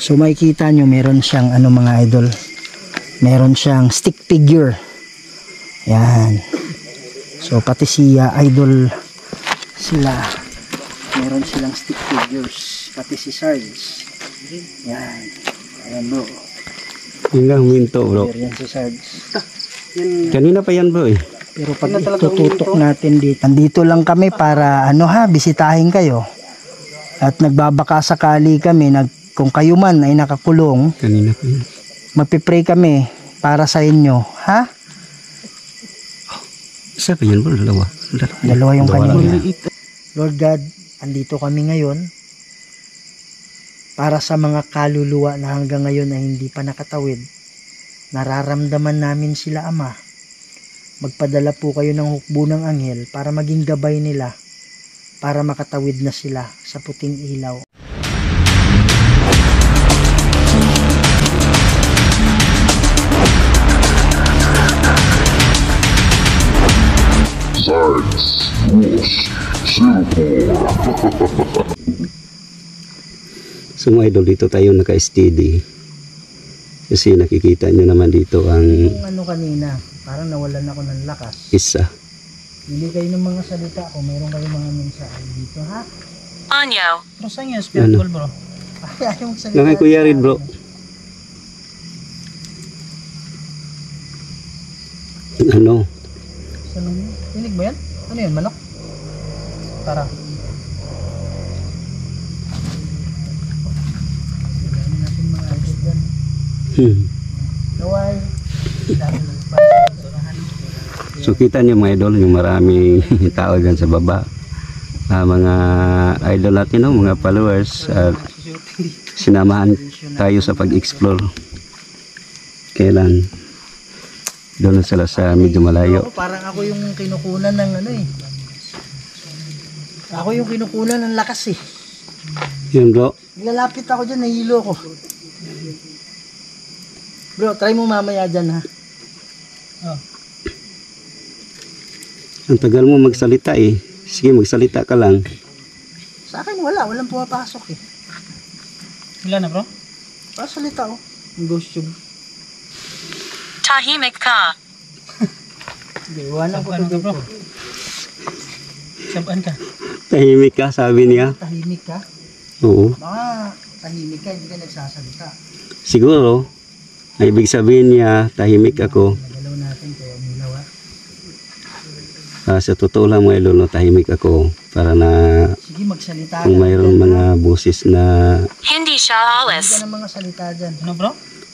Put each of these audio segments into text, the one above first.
So makikita nyo meron siyang ano mga idol, meron siyang stick figure. Yan. So pati si idol sila, meron silang stick figures, pati si Sarge. Yan. Ayan bro. Yun lang huminto bro. Yan si Sarge. Kanina pa yan bro eh. Pero pag itututok natin dito, nandito lang kami para ano ha, bisitahin kayo. At nagbabaka sakali kami, kung kayo man ay nakakulong, Kanina pa yan. magpipray kami para sa inyo, ha? Isa pa yan bro, dalawa. Dalawa yung Dalawa kanina. lang yan. Lord God, andito kami ngayon para sa mga kaluluwa na hanggang ngayon ay hindi pa nakatawid. Nararamdaman namin sila Ama. Magpadala po kayo ng hukbo ng anghel para maging gabay nila para makatawid na sila sa puting ilaw. Sarge, Rules, Singapore. So mga idol, dito tayo naka-steady. Kasi nakikita nyo naman dito ang Yung ano kanina, parang nawalan ako ng lakas. isa. Hindi kayo ng mga salita kung mayroon kayong mga mensahe dito, ha? Anyo. Pero saan yung spiritual, Ano? bro? Ay, ayaw magsalita. Nakay Kuya Rid bro. Ano? Saan yun? Tinig ba yan? Ano yun? Manok? Tara. Dami natin mga idol dyan. Naway. Dami ng pasalahan. So kita nyo mga idol, yung maraming tao dyan sa baba. Mga idol natin, no? Mga followers. At sinamahan tayo sa pag-explore. Kailan doon na sila sa medyo malayo. Parang ako yung kinukunan ng ano eh. Ako yung kinukunan ng lakas eh. Yun bro. Nilalapit ako dyan, nahilo ko. Bro, try mo mamaya dyan ha. Oh. Ang tagal mo magsalita eh. Sige, magsalita ka lang. Sa akin walang pumapasok eh. Wala na bro? Pasalita oh. Ang ghost tube. Tahimik ka. Hindi, iwanan ko to bro. Sabaan ka? Tahimik ka, sabi niya. Tahimik ka? Oo. Baka tahimik ka, hindi ka nagsasalita. Siguro, ay ibig sabihin niya, tahimik ako. Nagalaw natin kaya umilaw ha. Sa totoo lang mga idol, no, tahimik ako. Para na Sige, magsalita kung ka mayroon dyan, mga boses na Hindi siya Hindi alis. ka ng mga salita dyan. Ano bro?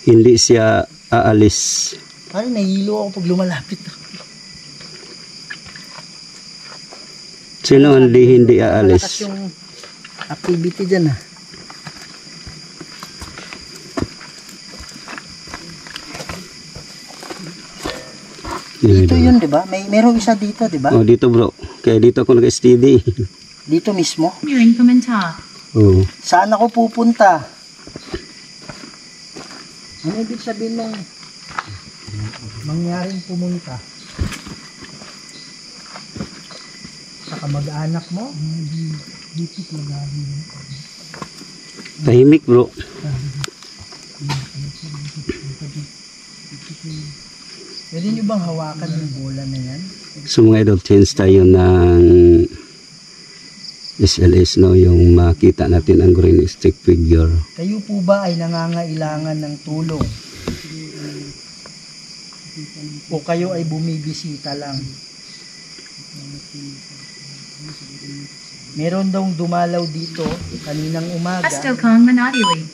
hindi siya aalis. Parang nahilo ako pag lumalapit ako. Sino hindi Malakas aalis? yung activity dyan ah. Dito yun, di ba? Merong isa dito, di ba? Oh, dito bro. Kaya dito ako nag-steady. Dito mismo. Hearing komentar. Oo. Saan ako pupunta? Ano ibig sabihin ng mangyaring pumunta? Sa kamag-anak mo? Dito lagi. Tahimik bro. Pwede nyo bang hawakan yung bola na yan? So mga idol, change tayo ng SLS, no? Yung makita natin ang green stick figure. Kayo po ba ay nangangailangan ng tulong? O kayo ay bumibisita lang? Meron daw dumalaw dito kaninang umaga. Asto kong manatili.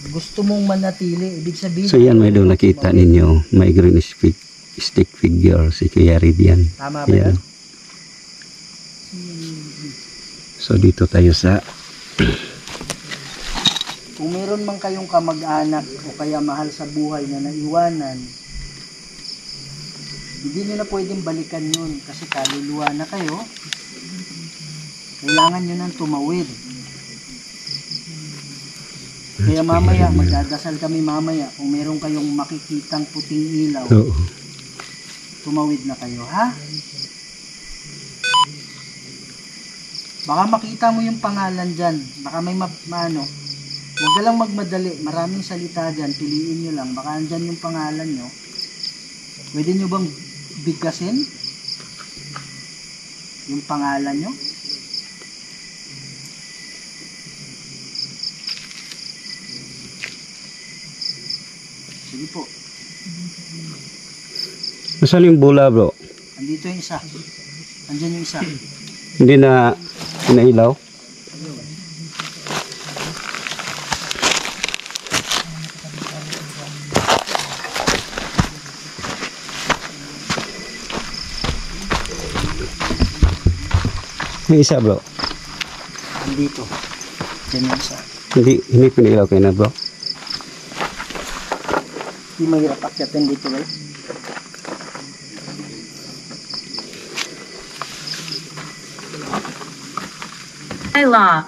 Gusto mong manatili, ibig sabihin. So yan mga idol, nakita ninyo, may green stick figure si Kuya Rid yan. Tama ba Yan. yan? So dito tayo sa Kung meron man kayong kamag-anak o kaya mahal sa buhay na naiwanan, hindi nyo na pwedeng balikan yun kasi kaluluwa na kayo. Kailangan nyo nang tumawid. Kaya mamaya, magdadasal kami mamaya kung meron kayong makikitang puting ilaw, Oo. tumawid na kayo, ha? Baka makita mo yung pangalan dyan. Baka may Huwag ka lang magmadali. Maraming salita dyan. Piliin nyo lang. Baka andyan yung pangalan nyo. Pwede nyo bang bigkasin yung pangalan nyo? Sige po. Nasaan yung bola bro? Andito yung isa. Andyan yung isa. Hindi na inailaw? May isa bro. Andito. Andyan yung isa. Hindi pinailaw kayo na bro. Hindi mahirap akyatin dito guys. Law.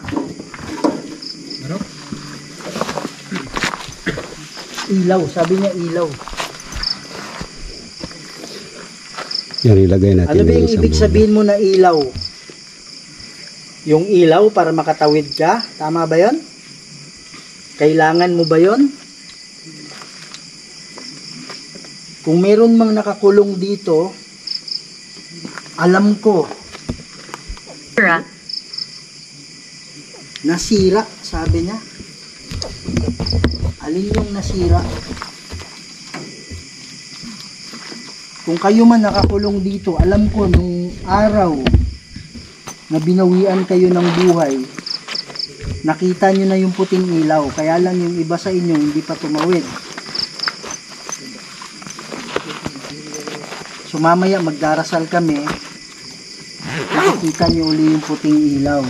Ilaw. Sabi niya ilaw. Yan ilagay natin. Ano ba yung sa ibig bola. sabihin mo na ilaw? Yung ilaw para makatawid ka? Tama ba yon? Kailangan mo ba yon? Kung meron mang nakakulong dito, alam ko, Sira. nasira, sabi niya. Alin yung nasira? Kung kayo man nakakulong dito, alam ko nung araw na binawian kayo ng buhay, nakita nyo na yung puting ilaw, kaya lang yung iba sa inyo hindi pa tumawid. So mamaya magdarasal kami, makikita nyo uli yung puting ilaw.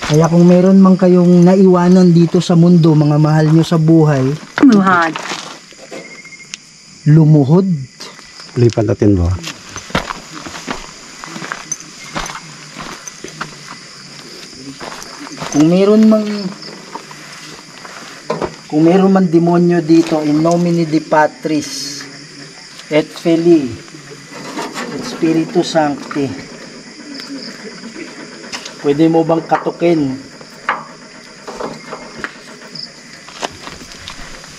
Kaya kung meron man kayong naiwanan dito sa mundo, mga mahal nyo sa buhay, Muhad. lumuhod. Lipat natin bro. Kung meron man demonyo dito, in nomine di Patris et Filii et Spiritus Sancti, pwede mo bang katukin?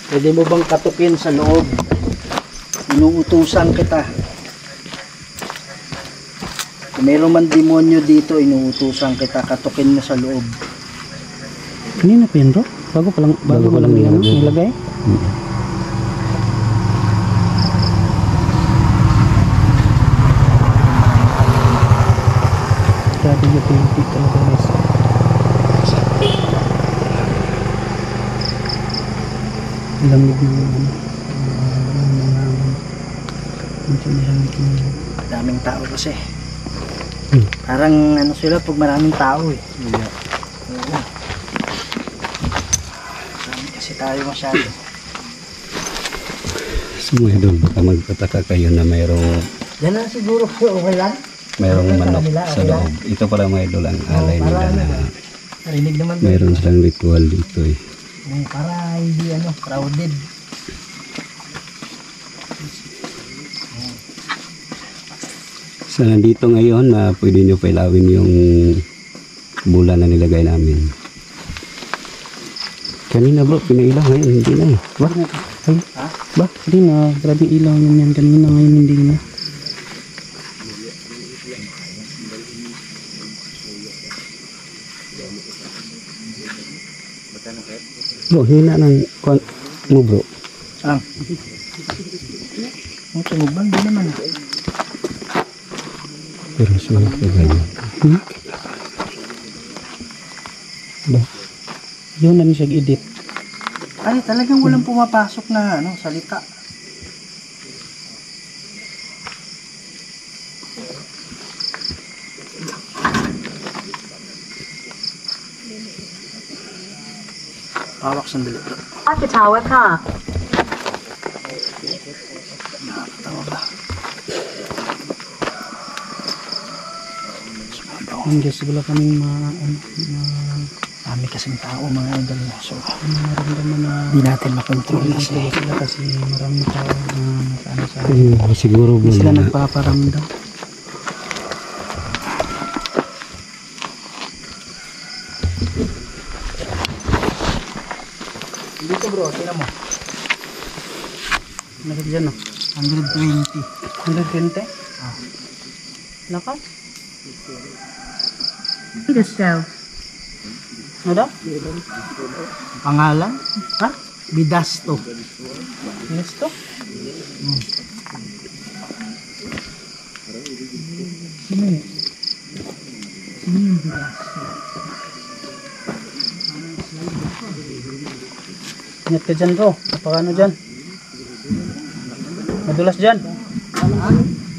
Pwede mo bang katukin sa loob? Inuutusan kita. Kung meron man demonyo dito, inuutusan kita, katukin mo sa loob. Kanina pa yun bro? Bago pa lang nilagay? Grabe yung pinipig talaga guys. Lamig na yung Daming tao kasi. Parang ano sila pag maraming tao eh. Oo. Dami kasi tayo masyado. So mga idol, baka magtataka kayo na mayroong Yan na siguro. Okay lang. manok kanila, sa okay lang. loob. Ito pala mga idol ang alay nila para na Narinig naman. mayroon silang ritual dito eh. Para hindi crowded. So nandito ngayon na pwede nyo pailawin yung bola na nilagay namin. Kanina bro, pinailaw ngayon, hindi na eh. Ba? Ay, ba? Kanina, grabe ilaw yun yan. Kanina ngayon hindi na. Bro, hina ng mo bro. Ang tumuban din naman. Pero sulit ka ganyan. Ba? Yun na siya edit. Ay, talagang walang pumapasok na salita. Hawak sandali. Akatawa ka. Nakakatawa ka. Ang guess wala kaming Dami kasing tao mga idol mo. So, maramdaman na hindi natin makontrol kasi. sila kasi maraming tao na nakaano sa Siguro bro sila na nagpaparamdam. Dito bro, tingnan mo. Nakit dyan, no? 120. 120? Lakas. Gusto. Ano daw? Pangalan? Ha? Bidasto. Gusto? Sino yun? Sino yung Bidasto? Ingat ka dyan, bro. Napakano dyan. Madulas dyan.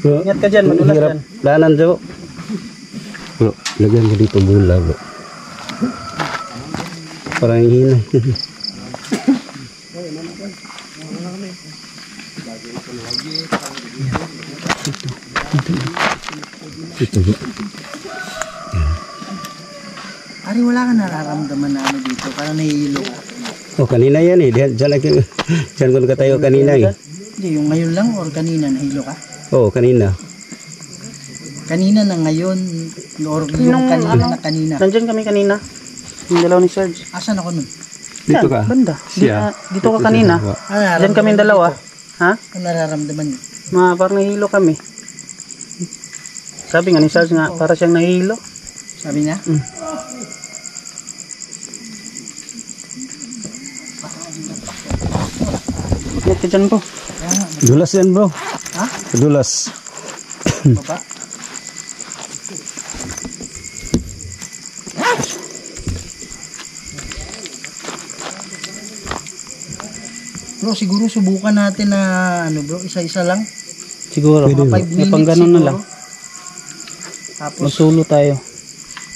Bro, Ingat ka dyan, madulas hirap dyan. lanan bro. Bro, lagyan mo dito bula bro. Parang hina. Ito bro. Ari, wala ka nararamdaman na ano dito. Parang nahihilo ka. Oh, kanina yan eh. Diyan ko nakatayo kanina eh. Hindi, yung ngayon lang or kanina nahilo ka? Oo, kanina. Kanina na ngayon or yung kanina na kanina. Nandyan kami kanina. Yung dalawa ni Serge. Asan ako nun? Dito Yan, ka. banda. Siya. Dito ka kanina. Ah, Diyan kami dalawa. Ha? Ano nararamdaman niyo? Parang nahihilo kami. Sabi nga ni Serge nga, para siyang nahihilo. Sabi niya? Ingat ka dyan, bro. Dulas yan bro. Ha? Dulas. Baba? Bro, siguro subukan natin na ano bro, isa-isa lang. Siguro. Pwede, Mga 5 bro. May minutes pang ganun na siguro. lang. Tapos, Mag-solo tayo.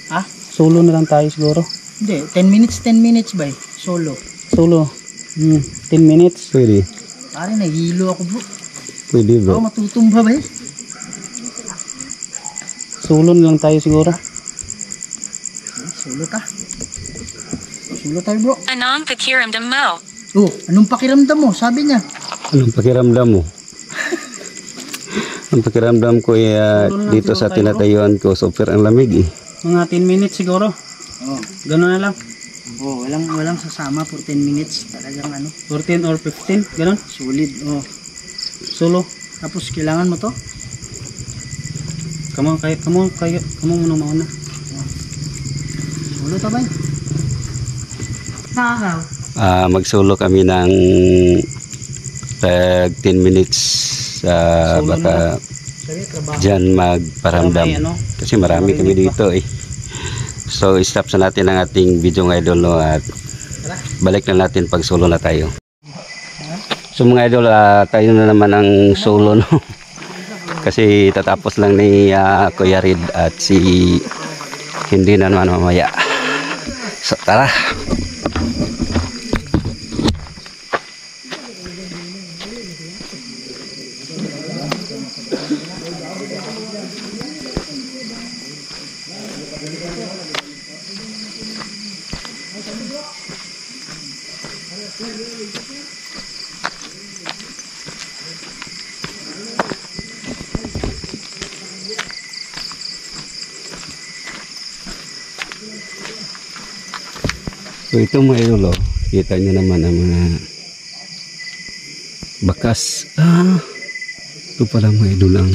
ha? Solo na lang tayo siguro. Hindi, 10 minutes ba eh? Solo. Solo. 10 minutes. Pwede. Pare, nahihilo ako bro. Pwede Bro, bro. matutumba ba eh? Solo na lang tayo siguro. Solo ta. Solo tayo bro. Anong pakiramdam mo? Oh, anong pakiramdam mo? Sabi niya. Anong pakiramdam mo? Ang pakiramdam ko ay dito sa tinatayuan ko, super ang lamig eh. Mga 10 minutes siguro. Oh, Gano'n na lang. oh walang sasama for 10 minutes. Talagang ano, 14 or 15. Gano'n. solid. Oh. Solo. Tapos kailangan mo to? Kamo muna mauna. Solo ta ba? Baho. Magsolo kami ng tag 10 minutes Solo baka Sabi, trabaho. dyan magparamdam. Para may ano, Kasi marami kami dito eh. So stop sa natin ang ating video ng idol no, at balik na natin pag solo na tayo. So mga idol, tayo na naman ang solo no. Kasi tatapos lang ni Kuya Rid at si hindi na naman mamaya. So tara. So ito mga idol, kita nyo naman ang mga bakas. Ito pala mga idol ang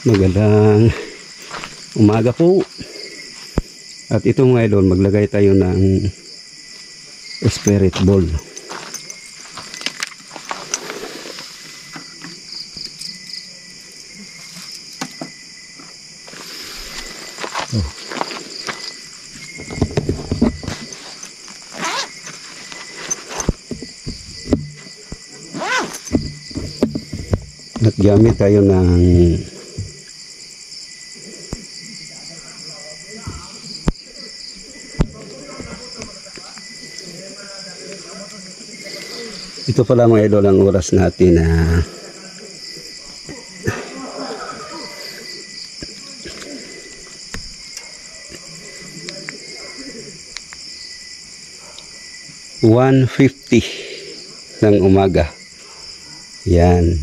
magandang umaga po. At ito mga idol, maglagay tayo ng spirit ball. At gamit tayo ng ito pala mga idol ang oras natin na 1:50 ng umaga. Yan.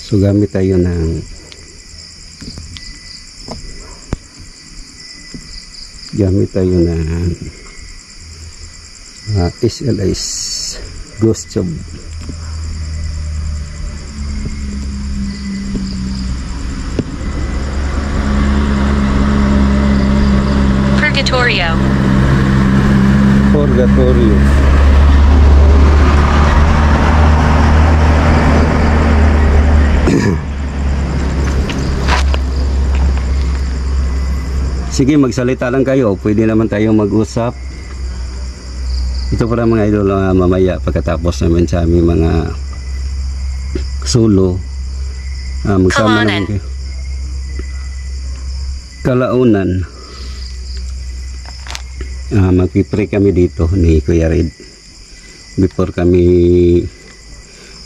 So gamit tayo ng SLS Ghost Job. Purgatorio. Purgatorio. Sige, magsalita lang kayo. Pwede naman tayo mag-usap. Ito para mga idol, mamaya pagkatapos naman sa aming mga solo. Magsama naman kayo. Kalaunan. Magpipray kami dito ni Kuya Red before kami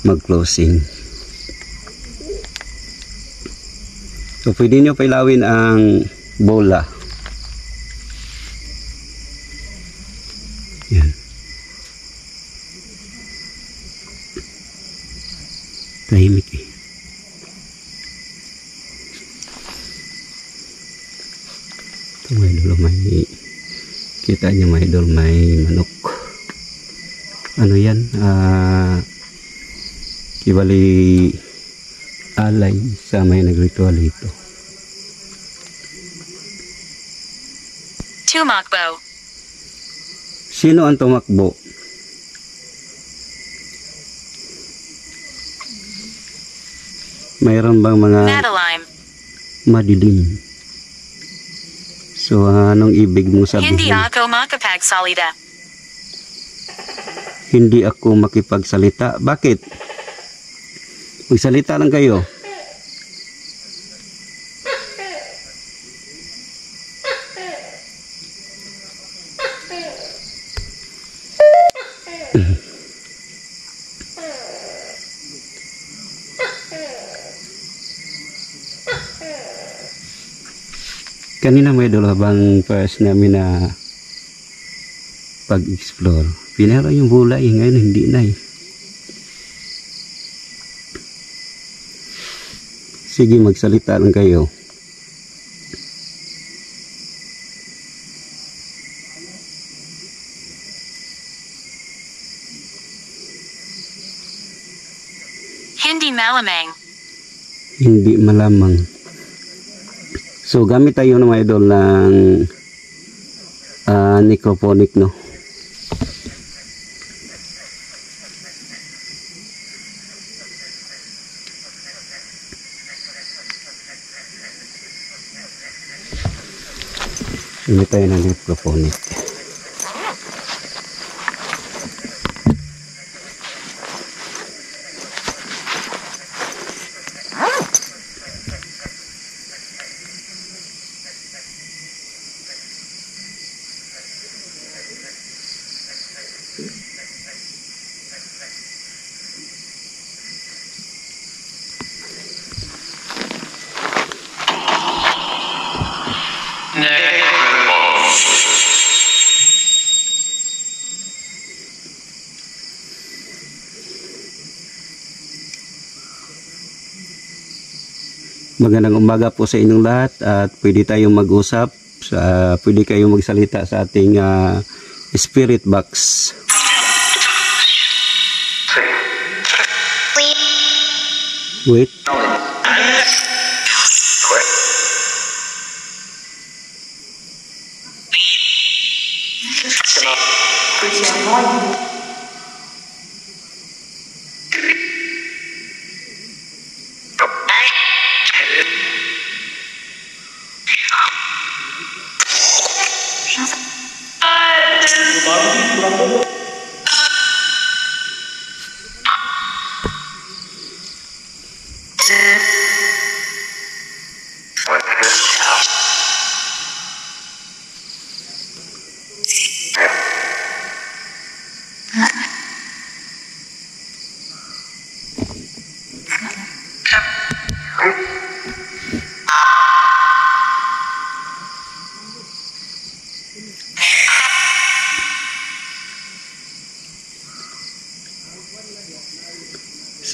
mag-closing. So pwede nyo pailawin ang bola. Yan. Tahimik eh. Ito mga idol, may kita nyo mga idol, may manok. Ano yan? Kibali alay sa may nagritual ito. Tumakbo. Sino ang tumakbo? Mayroon bang mga Madeline. madilim? So anong ibig mong sabihin? Hindi ako makapagsalita. Hindi ako makipagsalita. Bakit? Magsalita lang kayo. Kanina may idol, habang first namin na pag-explore, pinero yung bulay, ngayon hindi na eh. Sige, magsalita lang kayo. Hindi malamang. Hindi malamang. So gamit tayo ng mga idol ng necrophonic, no? Gamit tayo ng necrophonic. Magandang umaga po sa inyong lahat at pwede tayong mag-usap, pwede kayong magsalita sa ating spirit box. Wait.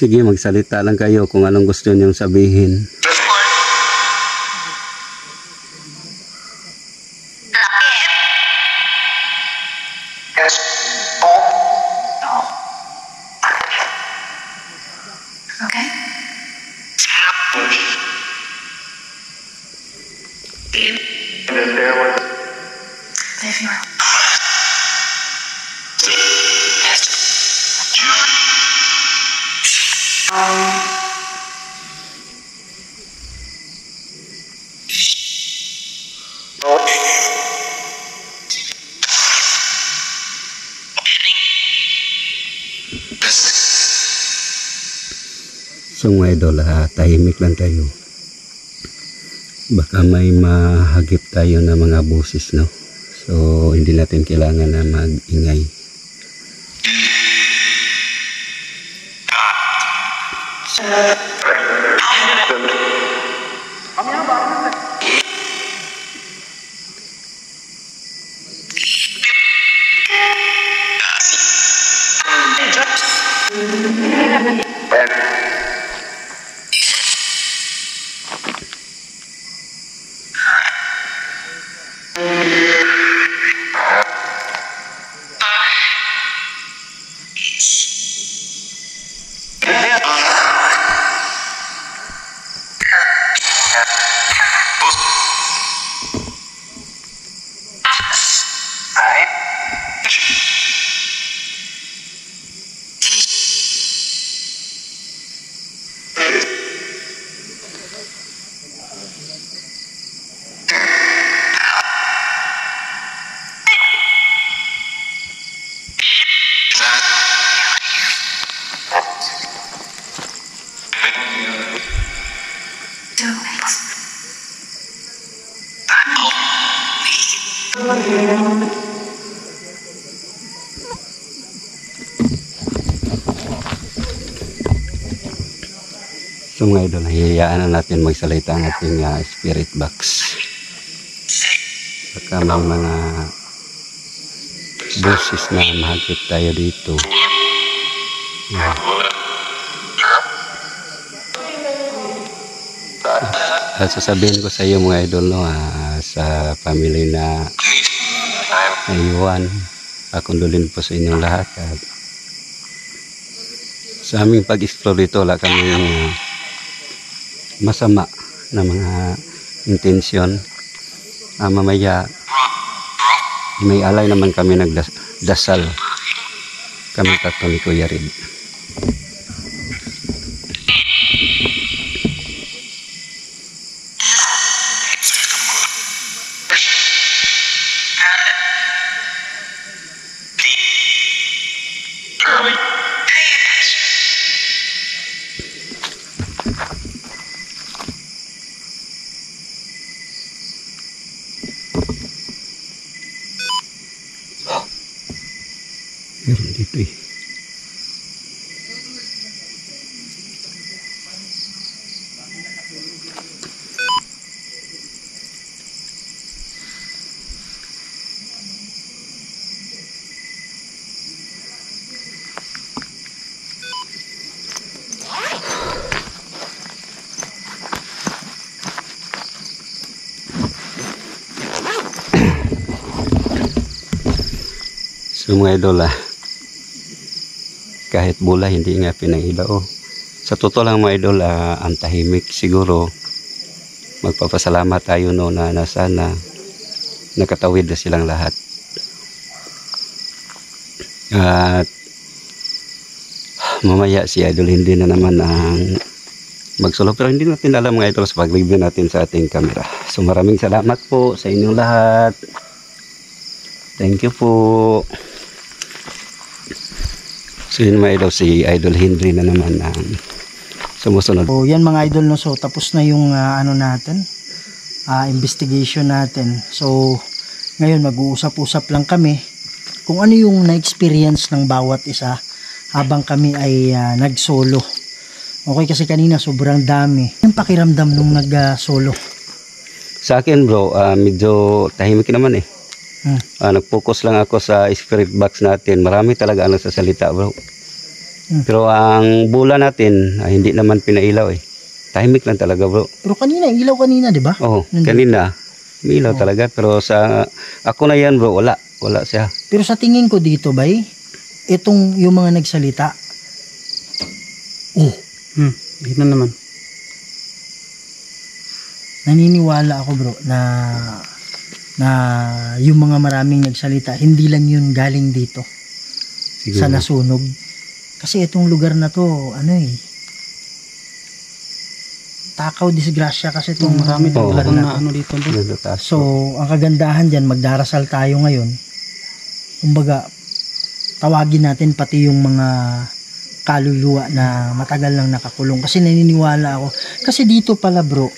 Sige, magsalita lang kayo kung anong gusto niyong sabihin. So mga idol, tahimik lang tayo. Baka may mahagip tayo na mga boses, no? So hindi natin kailangan na mag-ingay. So mga idol, hihiyaan na natin magsalita ang ating spirit box. Baka may mga boses na mahagip tayo dito. Yeah. Sasabihin ko sa iyo mga idol, no, sa family na naiwan, kondolin po sa inyong lahat. At sa aming pag-explore dito, wala kaming masama na mga intensyon. Mamaya may alay naman kami nagdasal kami tatlo ni Kuya Rid. Meron dito eh. So mga idol, kahit bola hindi nga pinangilaw. Sa totoo lang mga idol, ang tahimik siguro. Magpapasalamat tayo no na sana nakatawid na silang lahat. At mamaya si idol hindi na naman ang magsulong, pero hindi natin alam mga idol sa pag-review natin sa ating camera. So maraming salamat po sa inyong lahat. Thank you po. So yun mga idol, si Idol Henry na naman ang sumusunod. So yan mga idol, no, so tapos na yung ano natin, investigation natin. So ngayon mag-uusap-usap lang kami kung ano yung na-experience ng bawat isa habang kami ay nag-solo. Okay, kasi kanina sobrang dami. Yung pakiramdam nung nag-solo? Sa akin bro, medyo tahimik naman eh. Nag-focus lang ako sa spirit box natin. Marami talaga ang nagsasalita bro. Pero ang bula natin ay hindi naman pinailaw eh. Tahimik lang talaga bro. Pero kanina, ilaw kanina, di ba? Oh, Nandito. kanina may ilaw talaga pero sa ako na yan bro, wala siya. Pero sa tingin ko dito, bay, itong yung mga nagsalita, Yun na naman. naniniwala ako bro na yung mga maraming nagsalita, hindi lang yun galing dito sa Siguro. nasunog. Kasi itong lugar na to, takaw disgrasya kasi itong Marami Oo. talagang lugar na na to. ano dito bro. Nagtataas. So, ang kagandahan dyan, magdarasal tayo ngayon. Kumbaga, tawagin natin pati yung mga kaluluwa na matagal lang nakakulong. Kasi naniniwala ako. Kasi dito pala bro,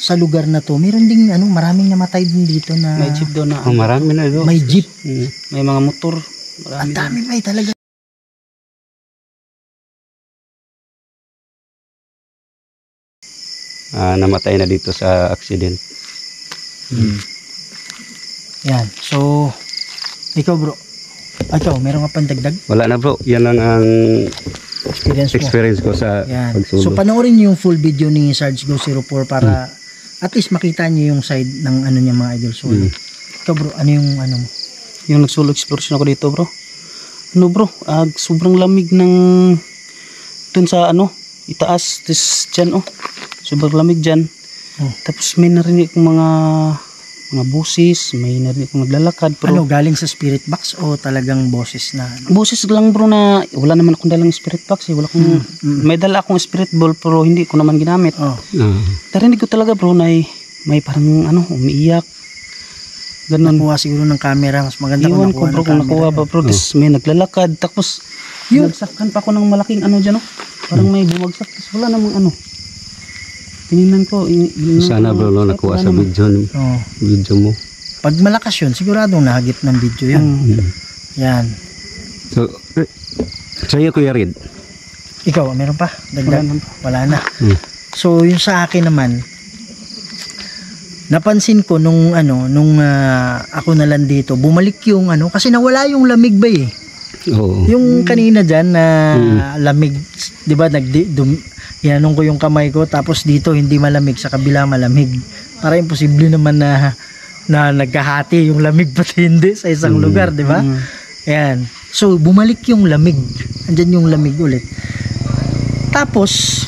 sa lugar na to, meron ding maraming namatay din dito na May jeep daw na. Oh, marami na bro. may jeep. May mga motor. Ang Marami daw. dami ba talaga. Namatay na dito sa accident. Yan. So, ikaw bro. Ikaw, meron ka pang dagdag Wala na bro, yan lang ang experience mo? experience ko sa Yan. pagsulo. So, panoorin niyo yung full video ni Sarge Go 04 para at least makita niyo yung side ng niya mga idol solo. Ikaw bro, ano yung mo? Yung nag-solo exploration ako dito bro. Bro, sobrang lamig ng dun sa itaas, dyan sobrang lamig dyan. Tapos may narinig akong mga busis, may narinig akong naglalakad. Pero Galing sa spirit box o talagang boses na busis lang bro na wala naman akong dalang spirit box eh. Wala akong, may dala akong spirit ball pero hindi ko naman ginamit. Narinig ko talaga bro na may parang umiiyak. Ganun. Nakuha siguro ng camera. Mas maganda Iwan kung ko bro nakuha ng kung camera. nakuha ba bro. Tapos may naglalakad. Tapos nagsakan pa ako ng malaking dyan Parang may bumagsak. Tapos wala namang Tinignan ko. Sana bro, nakuha sa video, Oo. video mo. Pag malakas yun, siguradong nahagip ng video yan. Yan. So, sa'yo Kuya Red. Ikaw, meron pa? Dagdag? Wala na. Hmm. So, yung sa akin naman, napansin ko nung ako na lang dito, bumalik yung kasi nawala yung lamig ba eh. Oo. Yung kanina dyan na lamig, di ba, inanong ko yung kamay ko, tapos dito hindi malamig, sa kabila malamig. Para imposible naman na nagkahati yung lamig pati hindi sa isang lugar, di ba? Ayan. So, bumalik yung lamig. Andyan yung lamig ulit. Tapos,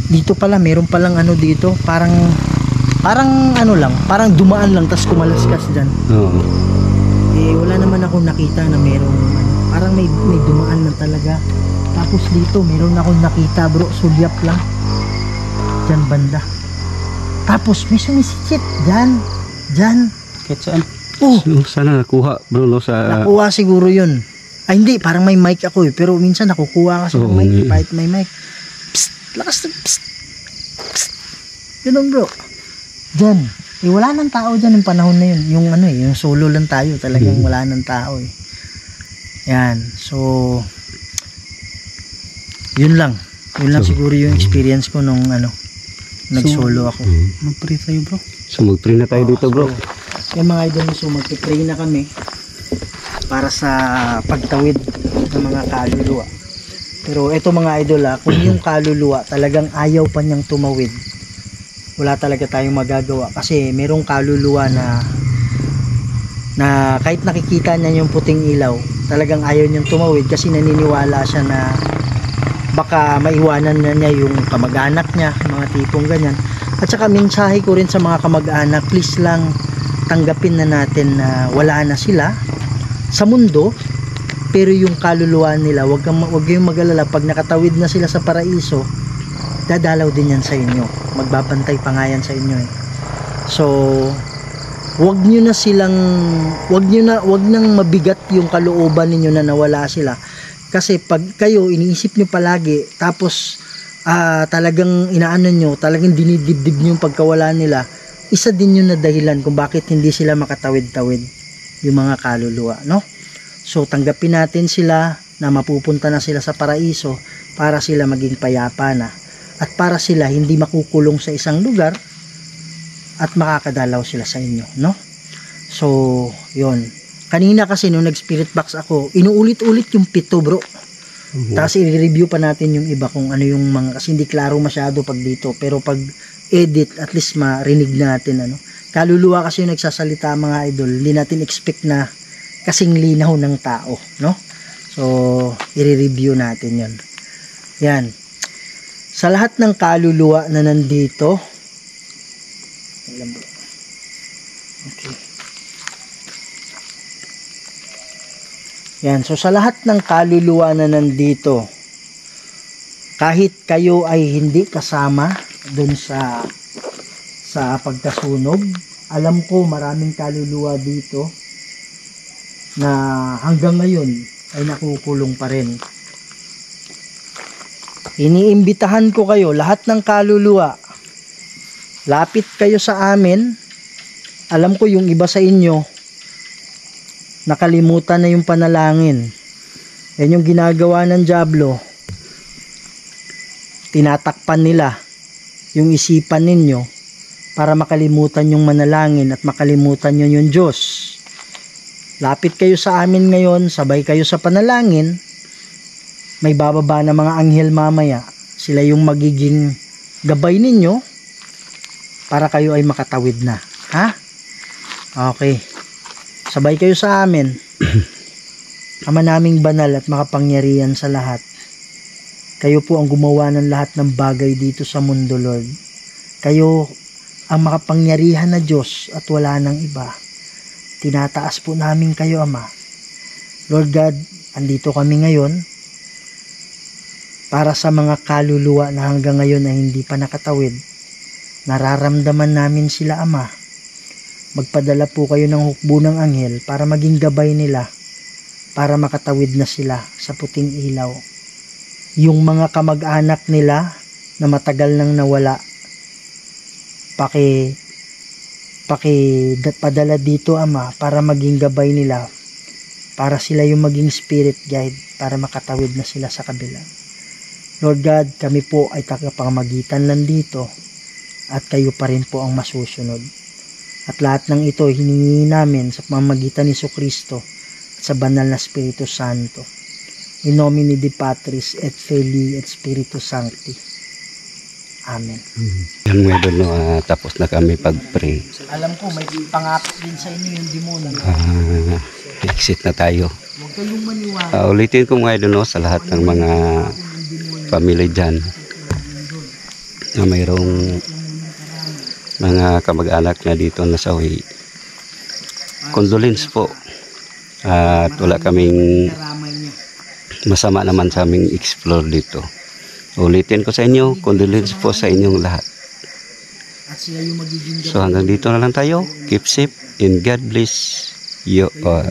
dito pala, meron palang dito, parang dumaan lang, tas kumalaskas dyan. Oo. Wala naman akong nakita na merong parang may dumaan lang talaga. Tapos dito meron akong nakita bro, sulyap lang dyan banda. Tapos may sumisikip dyan Kahit saan. So, sana nakuha bro sa nakuha siguro yun. Ay hindi, parang may mic ako eh, pero minsan nakukuha kasi ng Oo, mic kahit may mic. Psst, lakas ng psst, psst. Ganun bro, dyan. Wala nang tao dyan yung panahon na yun. Yung solo lang tayo. Talagang wala nang tao eh. Yan. So, yun lang. Yun lang siguro yung experience ko nung nag-solo ako. Mag-pray tayo bro. So mag-pray na tayo dito bro. Yung mga idol, so mag-pray na kami para sa pagtawid ng mga kaluluwa. Pero eto mga idol kung yung kaluluwa talagang ayaw pa niyang tumawid, wala talaga tayong magagawa kasi merong kaluluwa na kahit nakikita niya yung puting ilaw, talagang ayaw niyang tumawid kasi naniniwala siya na baka maiwanan na niya yung kamag-anak niya, mga tipong ganyan. At saka mensahe ko rin sa mga kamag-anak, please lang tanggapin na natin na wala na sila sa mundo, pero yung kaluluwa nila, wag kayong mag-alala, pag nakatawid na sila sa paraiso, dadalaw din yan sa inyo, magbabantay pa nga yan sa inyo eh. So wag nang mabigat yung kalooban ninyo na nawala sila, kasi pag kayo iniisip nyo palagi, tapos talagang talagang dinidibdib nyo yung pagkawala nila, isa din yun na dahilan kung bakit hindi sila makatawid-tawid yung mga kaluluwa, no? So tanggapin natin sila na mapupunta na sila sa paraiso para sila maging payapa na, at para sila hindi makukulong sa isang lugar at makakadalaw sila sa inyo, no? So, yun. kanina kasi nung nag-spirit box ako, inuulit-ulit yung 7 bro. Tapos i-review pa natin yung iba kung ano yung mga, kasi hindi klaro masyado pag dito. Pero pag edit, at least marinig natin ano. Kaluluwa kasi yung nagsasalita mga idol, hindi natin expect na kasing linaw ng tao, no? So, i-review natin yon. Yan. Sa lahat ng kaluluwa na nandito, okay. Yan, so sa lahat ng kaluluwa na nandito, kahit kayo ay hindi kasama dun sa pagkasunog, alam ko maraming kaluluwa dito na hanggang ngayon ay nakukulong pa rin. Iniimbitahan ko kayo, lahat ng kaluluwa, lapit kayo sa amin. Alam ko yung iba sa inyo, nakalimutan na yung panalangin. Yan yung ginagawa ng dyablo. Tinatakpan nila yung isipan ninyo para makalimutan yung manalangin at makalimutan nyo yung Diyos. Lapit kayo sa amin ngayon, sabay kayo sa panalangin. May bababa na mga anghel mamaya. Sila yung magiging gabay ninyo para kayo ay makatawid na. Ha? Okay. Sabay kayo sa amin. Ama naming banal at makapangyarihan sa lahat. Kayo po ang gumawa ng lahat ng bagay dito sa mundo, Lord. Kayo ang makapangyarihan na Diyos at wala nang iba. Tinataas po namin kayo, Ama. Lord God, andito kami ngayon para sa mga kaluluwa na hanggang ngayon ay hindi pa nakatawid. Nararamdaman namin sila, Ama. Magpadala po kayo ng hukbo ng anghel para maging gabay nila, para makatawid na sila sa puting ilaw. Yung mga kamag-anak nila na matagal nang nawala, padala dito, Ama, para maging gabay nila, para sila yung maging spirit guide, para makatawid na sila sa kabila. Lord God, kami po ay tagapamagitan lang dito at kayo pa rin po ang masusunod. At lahat ng ito hiningi namin sa pamamagitan ni Jesucristo at sa banal na Espiritu Santo. In nomine Dei Patris et Filii et Spiritus Sancti. Amen. Yan mga idol, no, tapos na kami pag-pray. Alam ko may pangakit din sa inyo yung demonyo. Exit na tayo. Huwag kayong maniwala. Ulitin ko mga idol, no, sa lahat ng mga family dyan na mayroong mga kamag-anak na dito na sawi. Condolence po. At wala kaming masama naman sa aming explore dito. Ulitin ko sa inyo, condolence po sa inyong lahat. So hanggang dito na lang tayo. Keep safe and God bless you all.